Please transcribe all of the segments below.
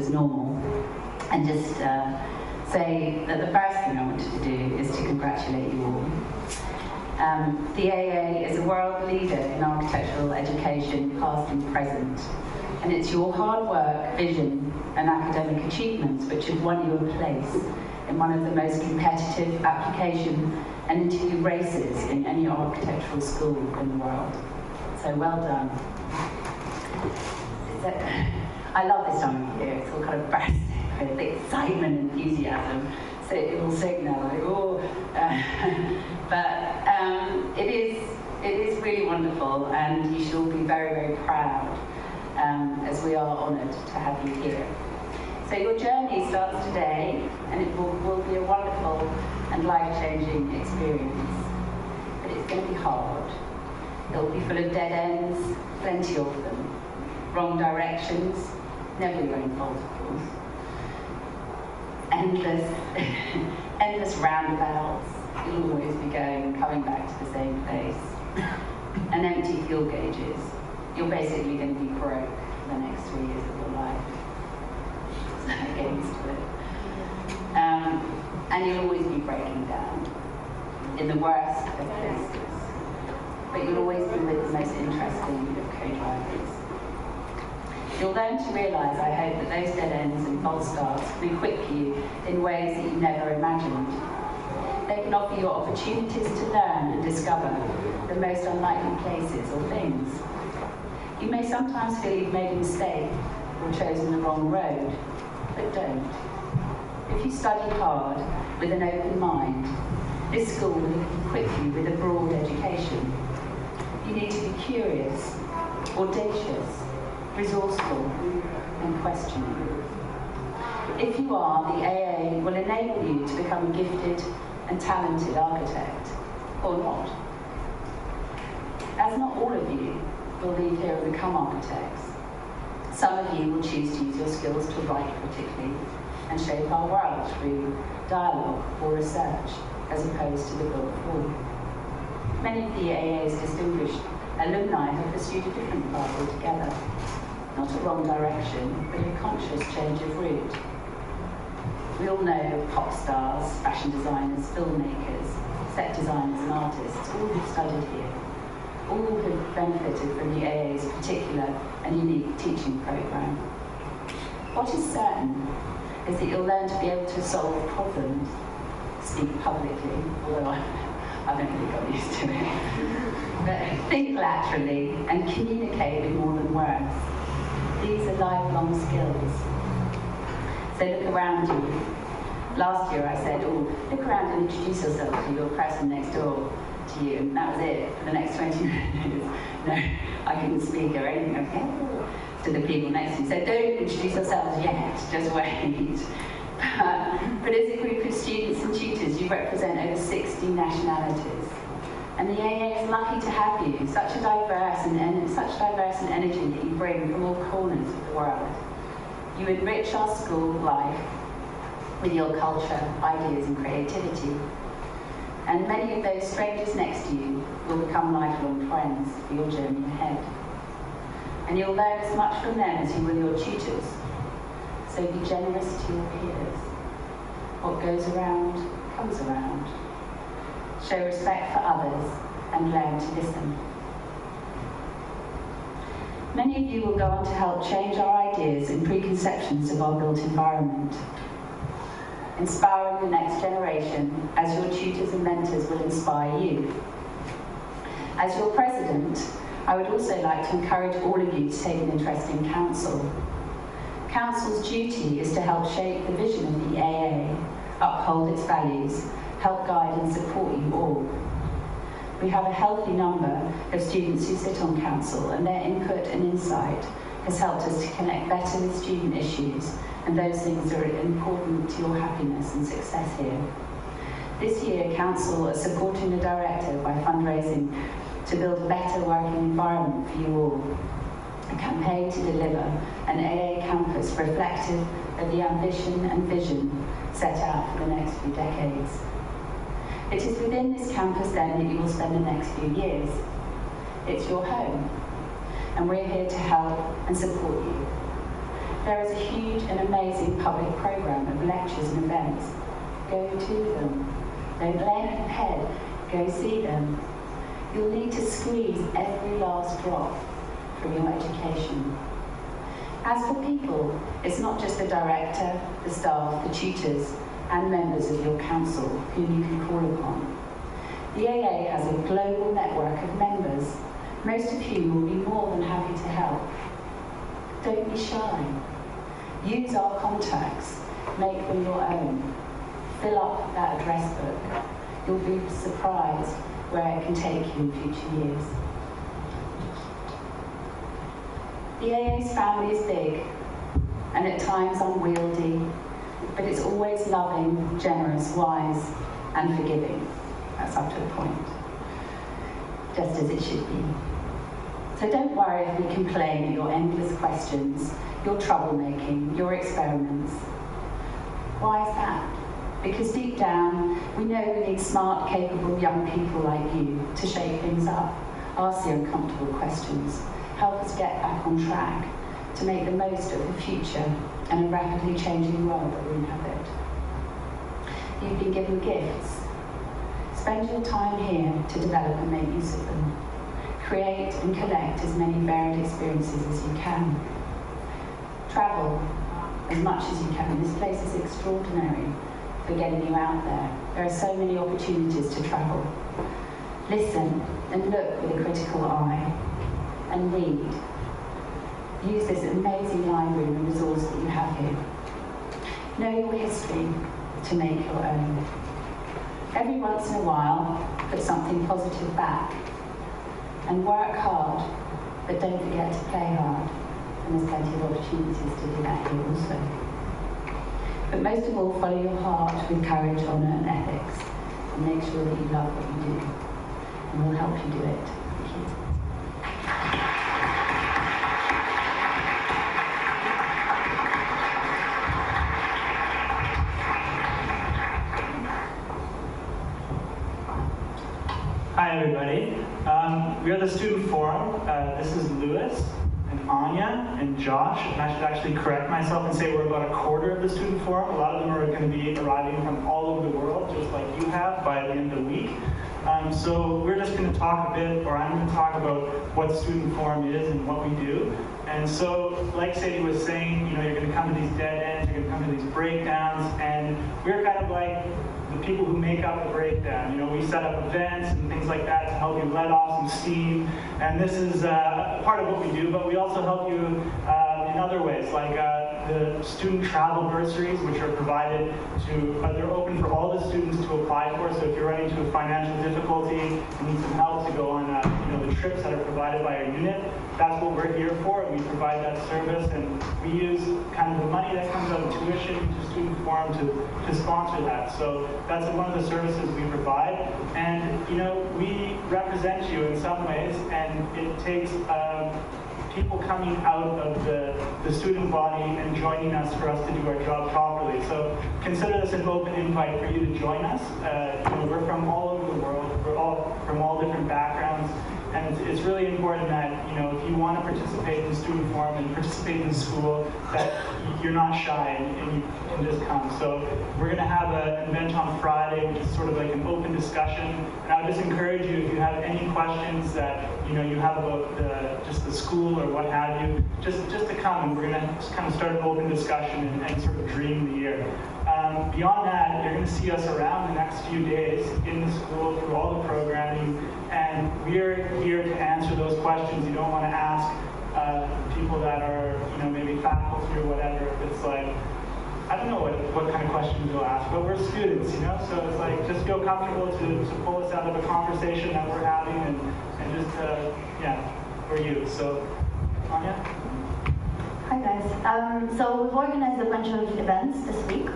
as normal and just say that the first thing I wanted to do is to congratulate you all. The AA is a world leader in architectural education, past and present, and it's your hard work, vision and academic achievements which have won you a place in one of the most competitive application and interview races in any architectural school in the world. So well done. I love this time of year. It's all kind of bursting with excitement and enthusiasm. So it will signal like, oh, but it is really wonderful, and you should all be very, very proud, as we are honoured to have you here. So your journey starts today, and it will be a wonderful and life-changing experience. But it's going to be hard. It'll be full of dead ends, plenty of them. Wrong directions, never your own fault, of course. Endless roundabouts. You'll always be going and coming back to the same place. And empty fuel gauges. You're basically going to be broke for the next 3 years of your life. So get used to it. And you'll always be breaking down in the worst of places. But you'll always be with the most interesting of co-drivers. You'll learn to realise, I hope, that those dead ends and false starts can equip you in ways that you never imagined. They can offer you opportunities to learn and discover the most unlikely places or things. You may sometimes feel you've made a mistake or chosen the wrong road, but don't. If you study hard with an open mind, this school will equip you with a broad education. You need to be curious, audacious, resourceful and questioning. If you are, the AA will enable you to become a gifted and talented architect, or not. As not all of you will leave here and become architects, some of you will choose to use your skills to write critically and shape our world through dialogue or research, as opposed to the built form. Many of the AA's distinguished alumni have pursued a different path altogether. Not a wrong direction, but a conscious change of route. We all know pop stars, fashion designers, filmmakers, set designers and artists, all who've studied here. All have benefited from the AA's particular and unique teaching programme. What is certain is that you'll learn to be able to solve problems, speak publicly, although I've never really got used to it, but think laterally and communicate with more than words. These are lifelong skills. So look around you. Last year I said, oh, look around and introduce yourself to your person next door to you, and that was it for the next 20 minutes. No, I couldn't speak or anything. Okay, to the people next to you. So don't introduce yourselves yet, just wait. But as a group of students and tutors, you represent over 60 nationalities. And the AA is lucky to have you, such diverse and energy that you bring from all corners of the world. You enrich our school life with your culture, ideas and creativity. And many of those strangers next to you will become lifelong friends for your journey ahead. And you'll learn as much from them as you will your tutors. So be generous to your peers. What goes around, comes around. Show respect for others and learn to listen. Many of you will go on to help change our ideas and preconceptions of our built environment, inspiring the next generation as your tutors and mentors will inspire you. As your president, I would also like to encourage all of you to take an interest in council. Council's duty is to help shape the vision of the AA, uphold its values, help guide and support you all. We have a healthy number of students who sit on council, and their input and insight has helped us to connect better with student issues, and those things are important to your happiness and success here. This year, council are supporting the director by fundraising to build a better working environment for you all. A campaign to deliver an AA campus reflective of the ambition and vision set out for the next few decades. It is within this campus then that you will spend the next few years. It's your home, and we're here to help and support you. There is a huge and public programme of lectures and events, go to them. Don't lay ahead, go see them. You'll need to squeeze every last drop from your education. As for people, it's not just the director, the staff, the tutors, and members of your council whom you can call upon. The AA has a global network of members, most of whom will be more than happy to help. Don't be shy. Use our contacts, make them your own. Fill up that address book. You'll be surprised where it can take you in future years. The AA's family is big and at times unwieldy, but it's always loving, generous, wise, and forgiving. That's up to a point, just as it should be. So don't worry if we complain at your endless questions, your troublemaking, your experiments. Why is that? Because deep down, we know we need smart, capable young people like you to shake things up, ask the uncomfortable questions, help us get back on track, to make the most of the future and a rapidly changing world that we inhabit. You've been given gifts. Spend your time here to develop and make use of them. Create and collect as many varied experiences as you can. Travel as much as you can. This place is extraordinary for getting you out there. There are so many opportunities to travel. Listen and look with a critical eye. And read. Use this amazing library and resource that you have here. Know your history to make your own. Every once in a while, put something positive back. And work hard, but don't forget to play hard. And there's plenty of opportunities to do that here also. But most of all, follow your heart with courage, honour and ethics. And make sure that you love what you do. And we'll help you do it. Thank you. Hi everybody. We are the Student Forum. This is Lewis and Anya and Josh. And I should actually correct myself and say we're about a quarter of the Student Forum. A lot of them are going to be arriving from all over the world, just like you have, by the end of the week. So we're just going to talk a bit, or I'm going to talk about what the Student Forum is and what we do. And so, like Sadie was saying, you know, you're going to come to these dead ends, you're going to come to these breakdowns, and we're kind of like the people who make up the breakdown. You know, we set up events and things like that to help you let off some steam. And this is part of what we do, but we also help you in other ways, like the student travel bursaries, which are provided to, they're open for all the students to apply for. So if you're running into a financial difficulty, you need some help to go on you know, the trips that are provided by our unit, that's what we're here for. We provide that service, and we use kind of the money that comes out of tuition to Student Forum to sponsor that. So that's one of the services we provide. And you know, we represent you in some ways, and it takes people coming out of the student body and joining us for us to do our job properly. So consider this an open invite for you to join us. You know, we're from all over the world. We're all from all different backgrounds. And it's really important that, you know, if you want to participate in the Student Forum and participate in school, that you're not shy and you can just come. So we're going to have an event on Friday, which is sort of like an open discussion. And I would just encourage you, if you have any questions that, you know, you have about just the school or what have you, just to come, and we're going to kind of start an open discussion and sort of dream the year. Beyond that, you're going to see us around the next few days in the school through all the programming, and we're here to answer those questions you don't want to ask people that are, you know, maybe faculty or whatever. It's like, I don't know what kind of questions you'll ask, but we're students, you know, so it's like, just feel comfortable to pull us out of a conversation that we're having, and just, yeah, for you. So, Anya? Hi guys. So we've organized a bunch of events this week.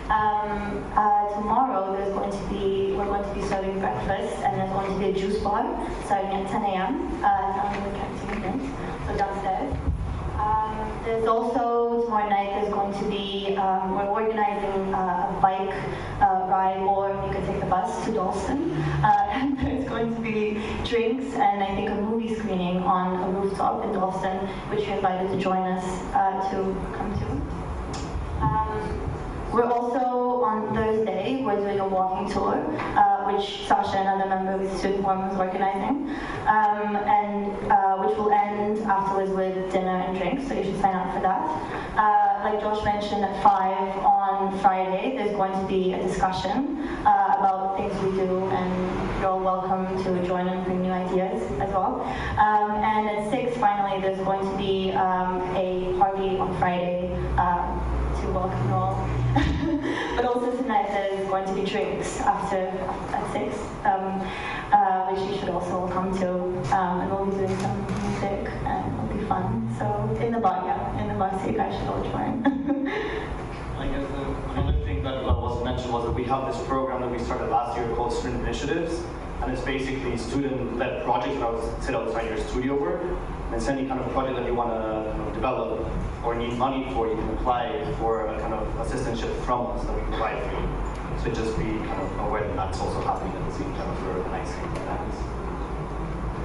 Tomorrow we're going to be serving breakfast, and there's going to be a juice bar starting at 10 a.m. Down in the canteen, so downstairs. There's also, tomorrow night, there's going to be, we're organizing a bike ride, or you can take the bus to Dalston. And there's going to be drinks and I think a movie screening on a rooftop in Dalston, which you're invited to join us to come to. we're doing a walking tour, which Sasha, another member of the student forum, is organizing, and which will end afterwards with dinner and drinks, so you should sign up for that. Like Josh mentioned, at 5 on Friday, there's going to be a discussion about things we do, and you're all welcome to join and bring new ideas as well. And at 6, finally, there's going to be a party on Friday to welcome you all. But also tonight there's going to be drinks at 6, which you should also all come to. And we'll be doing some music and it'll be fun. So in the bar, so you guys should all join. I guess another thing that was mentioned was that we have this program that we started last year called Student Initiatives, and it's basically student-led projects that sit outside your studio work. And it's any kind of project that you want to develop or need money for, you can apply for a kind of assistantship from us that we provide for you. So just be kind of aware that that's also happening at the same time as we're organizing events.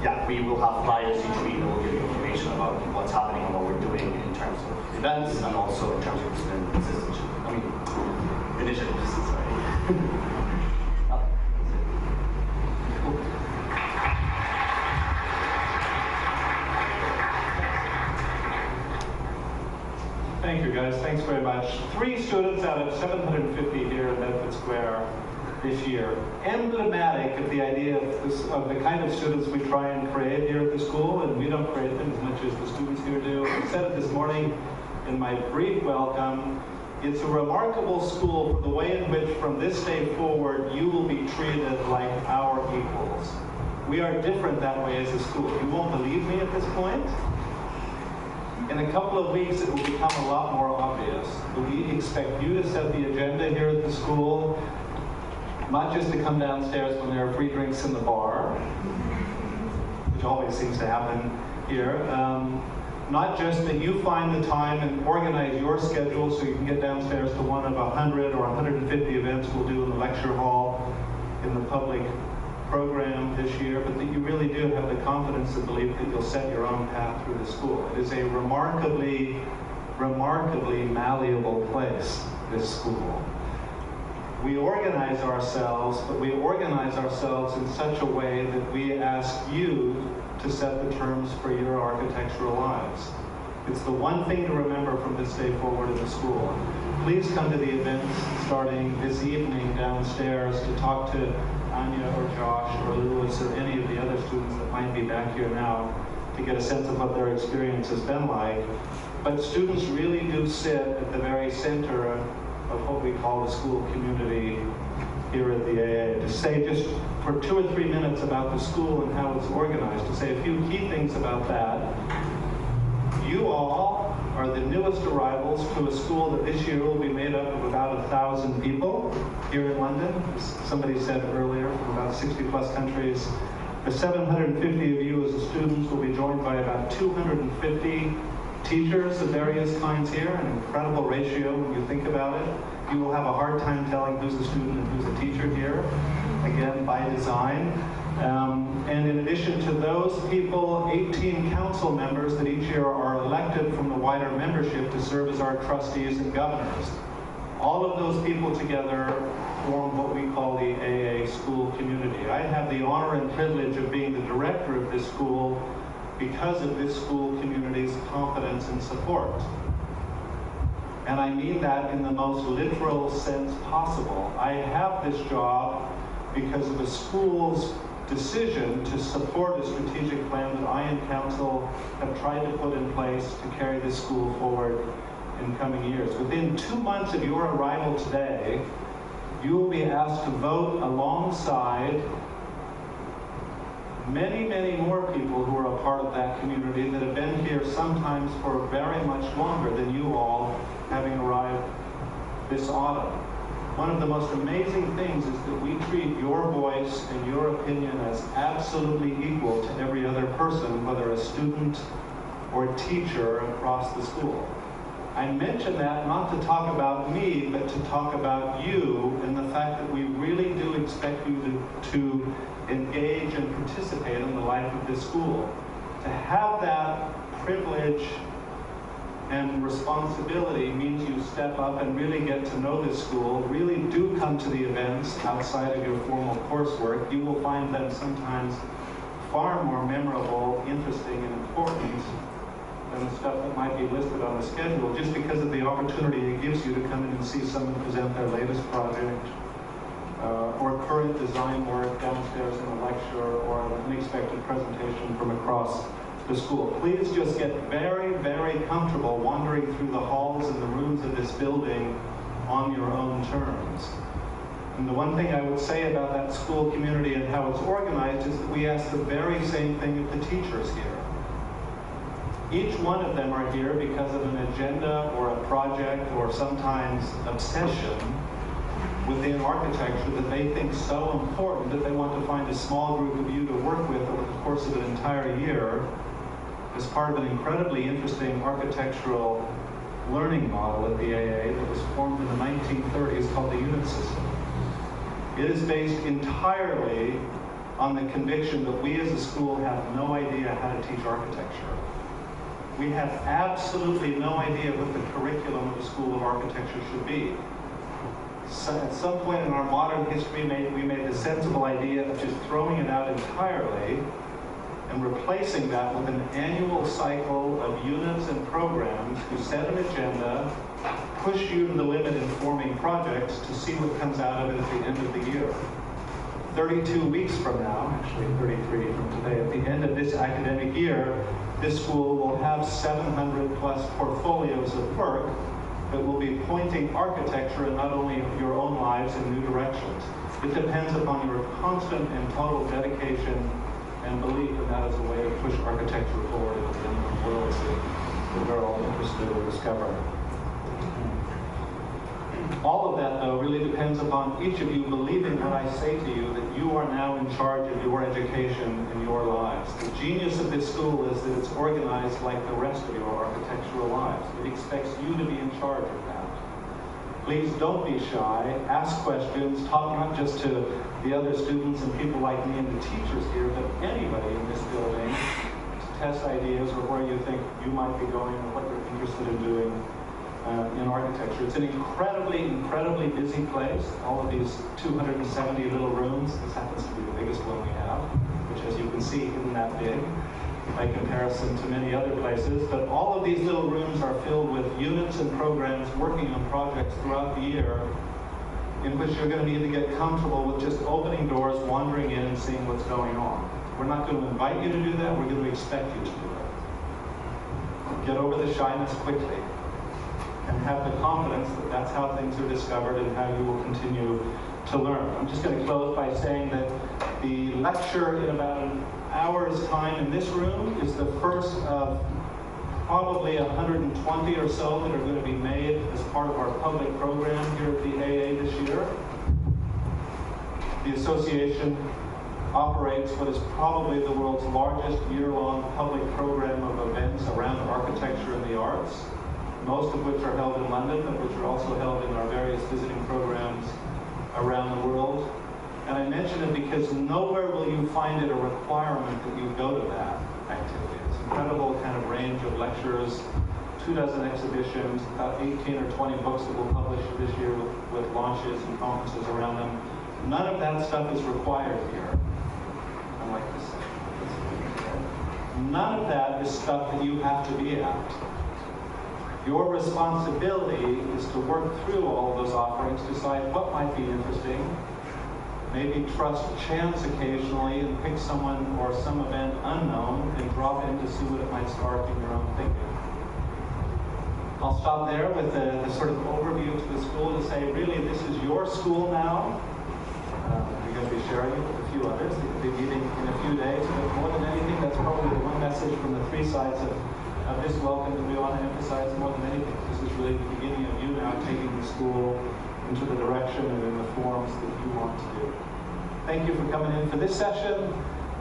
Yeah, we will have flyers each week that will give you information about what's happening and what we're doing in terms of events and also in terms of student assistantship. Initiatives, sorry. Thank you, guys. Thanks very much. 3 students out of 750 here in Bedford Square this year. Emblematic of the idea of the kind of students we try and create here at the school, and we don't create them as much as the students here do. I said it this morning in my brief welcome. It's a remarkable school for the way in which from this day forward you will be treated like our equals. We are different that way as a school. You won't believe me at this point? In a couple of weeks, it will become a lot more obvious. We expect you to set the agenda here at the school, not just to come downstairs when there are free drinks in the bar, which always seems to happen here. Not just that you find the time and organize your schedule so you can get downstairs to one of 100 or 150 events we'll do in the lecture hall, in the public program this year, but that you really do have the confidence to believe that you'll set your own path through the school. It is a remarkably malleable place, this school. We organize ourselves, but we organize ourselves in such a way that we ask you to set the terms for your architectural lives. It's the one thing to remember from this day forward in the school. Please come to the events starting this evening downstairs to talk to Anya or Josh or Lewis or any of the other students that might be back here now to get a sense of what their experience has been like. But students really do sit at the very center of what we call the school community here at the AA. To say just for 2 or 3 minutes about the school and how it's organized, to say a few key things about that. You all are the newest arrivals to a school that this year will be made up of about 1,000 people here in London. As somebody said earlier, from about 60 plus countries. The 750 of you as students will be joined by about 250 teachers of various kinds here, an incredible ratio when you think about it. You will have a hard time telling who's a student and who's a teacher here, again, by design. And in addition to those people, 18 council members that each year are elected from the wider membership to serve as our trustees and governors. All of those people together form what we call the AA school community. I have the honor and privilege of being the director of this school because of this school community's confidence and support. And I mean that in the most literal sense possible. I have this job because of the school's decision to support a strategic plan that I and council have tried to put in place to carry this school forward in coming years. Within 2 months of your arrival today, you will be asked to vote alongside many, many more people who are a part of that community that have been here sometimes for very much longer than you all, having arrived this autumn. One of the most amazing things is that we treat your voice and your opinion as absolutely equal to every other person, whether a student or a teacher across the school. I mention that not to talk about me, but to talk about you and the fact that we really do expect you to engage and participate in the life of this school. To have that privilege And responsibility means you step up and really get to know this school, really do come to the events outside of your formal coursework. You will find them sometimes far more memorable, interesting, and important than the stuff that might be listed on the schedule, just because of the opportunity it gives you to come in and see someone present their latest project, or current design work downstairs in a lecture, or an unexpected presentation from across the school. Please just get very, very comfortable wandering through the halls and the rooms of this building on your own terms. And the one thing I would say about that school community and how it's organized is that we ask the very same thing of the teachers here. Each one of them are here because of an agenda or a project or sometimes obsession within architecture that they think is so important that they want to find a small group of you to work with over the course of an entire year as part of an incredibly interesting architectural learning model at the AA that was formed in the 1930s called the unit system. It is based entirely on the conviction that we as a school have no idea how to teach architecture. We have absolutely no idea what the curriculum of the School of Architecture should be. So at some point in our modern history, we made the sensible idea of just throwing it out entirely and replacing that with an annual cycle of units and programs who set an agenda, push you to the limit in forming projects to see what comes out of it at the end of the year. 32 weeks from now, actually 33 from today, at the end of this academic year, this school will have 700 plus portfolios of work that will be pointing architecture and not only your own lives in new directions. It depends upon your constant and total dedication and belief that that is a way to push architecture forward in the worlds that we're all interested in discovering. All of that, though, really depends upon each of you believing what I say to you, that you are now in charge of your education and your lives. The genius of this school is that it's organized like the rest of your architectural lives. It expects you to be in charge of that. Please don't be shy. Ask questions. Talk not just to the other students and people like me and the teachers here, but anybody in this building to test ideas or where you think you might be going or what you're interested in doing in architecture. It's an incredibly, incredibly busy place. All of these 270 little rooms. This happens to be the biggest one we have, which, as you can see, isn't that big by comparison to many other places. But all of these little rooms are filled with units and programs working on projects throughout the year in which you're going to need to get comfortable with just opening doors, wandering in, and seeing what's going on. We're not going to invite you to do that. We're going to expect you to do it. Get over the shyness quickly and have the confidence that that's how things are discovered and how you will continue to learn. I'm just going to close by saying that the lecture in about an hour's time in this room is the first of probably 120 or so that are going to be made as part of our public program here at the AA this year. The association operates what is probably the world's largest year-long public program of events around architecture and the arts, most of which are held in London, but which are also held in our various visiting programs around the world. And I mention it because nowhere will you find it a requirement that you go to that activity. It's an incredible kind of range of lectures, 24 exhibitions, about 18 or 20 books that we'll publish this year with launches and conferences around them. None of that stuff is required here. I like to say. None of that is stuff that you have to be at. Your responsibility is to work through all of those offerings, decide what might be interesting, maybe trust chance occasionally and pick someone or some event unknown and drop in to see what it might spark in your own thinking. I'll stop there with the sort of overview to the school to say, really, this is your school now. We're going to be sharing it with a few others that will be meeting in a few days. But more than anything, that's probably the one message from the three sides of this welcome that we want to emphasize more than anything. This is really the beginning of you now taking the school into the direction and in the forms that you want to do. Thank you for coming in for this session.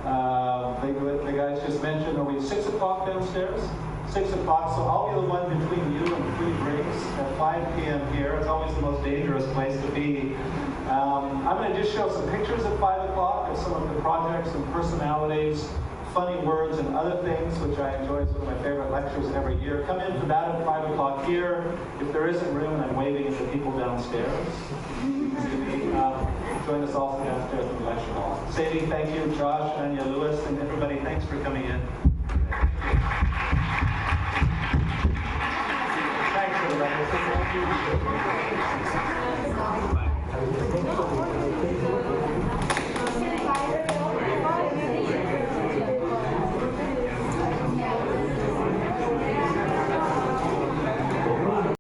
The guys just mentioned, are we 6 o'clock downstairs? 6 o'clock, so I'll be the one between you and free breaks at 5 p.m. here. It's always the most dangerous place to be. I'm going to just show some pictures at 5 o'clock of some of the projects and personalities funny words and other things, which I enjoy. It's one of my favorite lectures every year. Come in for that at 5 o'clock here. If there isn't room, I'm waving at the people downstairs. Join us also downstairs in the lecture hall. Sadie, thank you. Josh, Anya, Lewis, and everybody, thanks for coming in. Thanks, everybody.